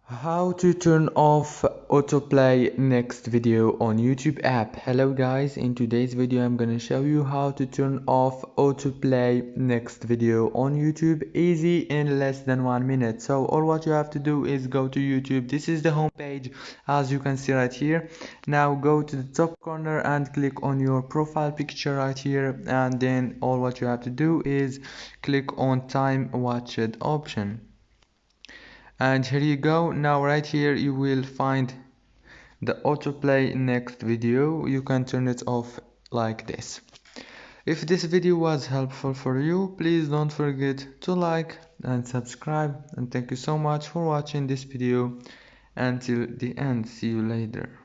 How to turn off autoplay next video on YouTube app. Hello guys, in today's video I'm gonna show you how to turn off autoplay next video on YouTube easy in less than 1 minute. So all what you have to do is go to YouTube. This is the home page as you can see right here. Now go to the top corner and click on your profile picture right here, and then all what you have to do is click on time watched option. And here you go. Now right here you will find the autoplay next video. You can turn it off like this. If this video was helpful for you, please don't forget to like and subscribe, and thank you so much for watching this video until the end. See you later.